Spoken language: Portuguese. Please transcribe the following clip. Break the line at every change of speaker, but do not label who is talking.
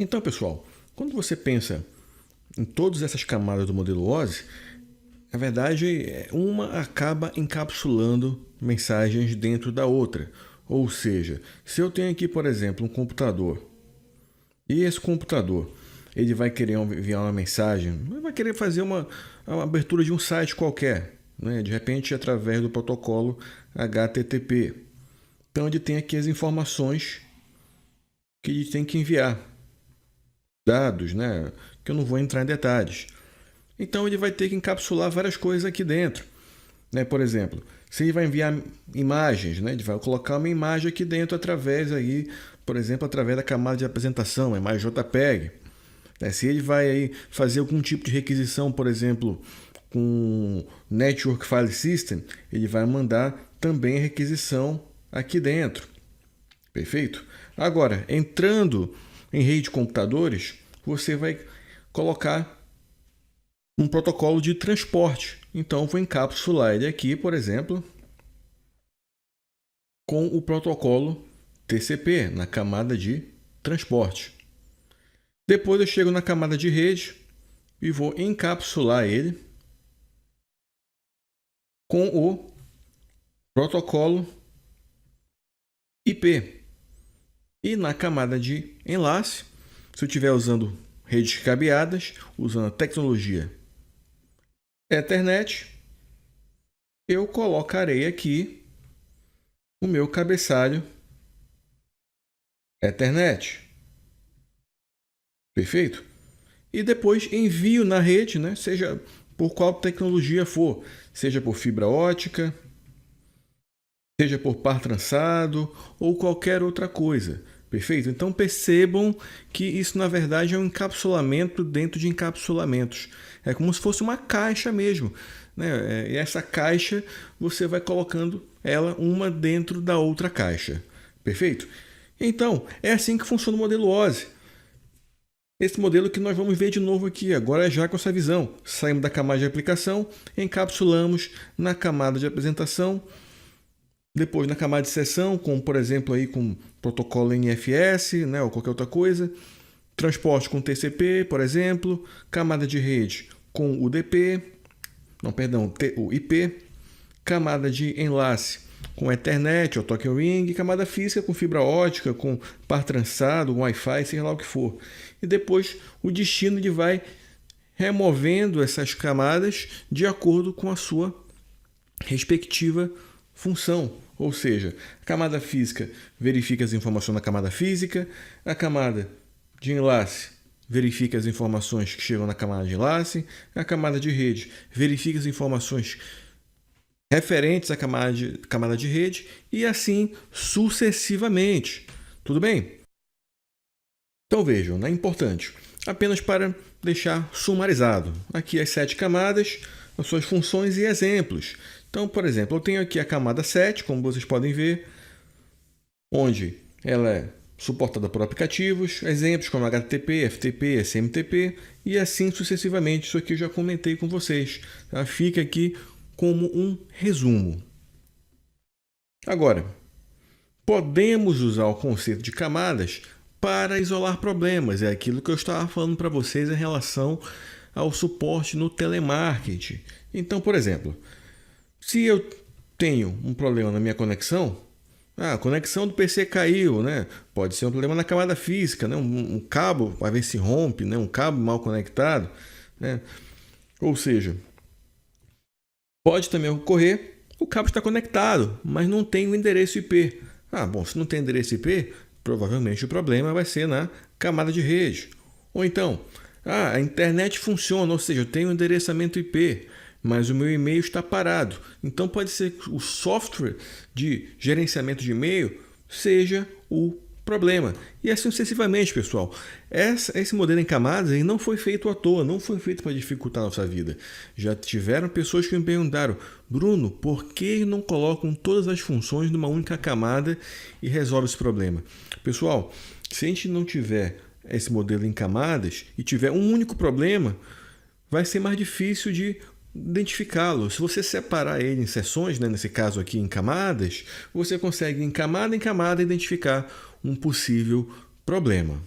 Então, pessoal, quando você pensa em todas essas camadas do modelo OSI, na verdade, uma acaba encapsulando mensagens dentro da outra. Ou seja, se eu tenho aqui, por exemplo, um computador, e esse computador ele vai querer enviar uma mensagem, vai querer fazer uma abertura de um site qualquer, né? De repente através do protocolo HTTP. Então ele tem aqui as informações que ele tem que enviar, dados, né? Que eu não vou entrar em detalhes. Então ele vai ter que encapsular várias coisas aqui dentro, né? Por exemplo, se ele vai enviar imagens, né? Ele vai colocar uma imagem aqui dentro através aí, por exemplo, através da camada de apresentação, uma imagem JPEG. Se ele vai aí fazer algum tipo de requisição, por exemplo, com Network File System, ele vai mandar também a requisição aqui dentro. Perfeito? Agora, entrando em rede de computadores, você vai colocar um protocolo de transporte. Então, vou encapsular ele aqui, por exemplo, com o protocolo TCP, na camada de transporte. Depois eu chego na camada de rede e vou encapsular ele com o protocolo IP. E na camada de enlace, se eu estiver usando redes cabeadas, usando a tecnologia Ethernet, eu colocarei aqui o meu cabeçalho Ethernet. Perfeito? E depois envio na rede, né? Seja por qual tecnologia for, seja por fibra ótica, seja por par trançado ou qualquer outra coisa. Perfeito? Então percebam que isso na verdade é um encapsulamento dentro de encapsulamentos. É como se fosse uma caixa mesmo, né? E essa caixa você vai colocando ela uma dentro da outra caixa. Perfeito? Então, é assim que funciona o modelo OSI. Esse modelo que nós vamos ver de novo aqui, agora já com essa visão. Saímos da camada de aplicação, encapsulamos na camada de apresentação, depois na camada de sessão, como por exemplo aí com protocolo NFS, né, ou qualquer outra coisa, transporte com TCP, por exemplo, camada de rede com UDP, o IP, camada de enlace com Ethernet ou Token Ring, camada física com fibra ótica, com par trançado, com Wi-Fi, seja lá o que for. E depois o destino ele vai removendo essas camadas de acordo com a sua respectiva função. Ou seja, a camada física verifica as informações na camada física, a camada de enlace verifica as informações que chegam na camada de enlace, a camada de rede verifica as informações referentes à camada de rede e assim sucessivamente. Tudo bem? Então vejam, é importante, apenas para deixar sumarizado, aqui as 7 camadas, as suas funções e exemplos. Então, por exemplo, eu tenho aqui a camada 7, como vocês podem ver, onde ela é suportada por aplicativos, exemplos como HTTP, FTP, SMTP e assim sucessivamente. Isso aqui eu já comentei com vocês. Tá? Fica aqui como um resumo. Agora, podemos usar o conceito de camadas para isolar problemas. É aquilo que eu estava falando para vocês em relação ao suporte no telemarketing. Então, por exemplo, se eu tenho um problema na minha conexão, a conexão do PC caiu, né? Pode ser um problema na camada física, né? Um cabo vai ver se rompe, né? Um cabo mal conectado, né? Ou seja, pode também ocorrer, o cabo está conectado, mas não tem o endereço IP. Bom, se não tem endereço IP, provavelmente o problema vai ser na camada de rede. Ou então, a internet funciona, ou seja, eu tenho um endereçamento IP, mas o meu e-mail está parado. Então pode ser que o software de gerenciamento de e-mail seja o problema. E assim sucessivamente, pessoal. Esse modelo em camadas não foi feito à toa, não foi feito para dificultar a nossa vida. Já tiveram pessoas que me perguntaram: Bruno, por que não colocam todas as funções numa única camada e resolve esse problema? Pessoal, se a gente não tiver esse modelo em camadas e tiver um único problema, vai ser mais difícil de identificá-lo. Se você separar ele em seções, né, nesse caso aqui em camadas, você consegue em camada identificar um possível problema.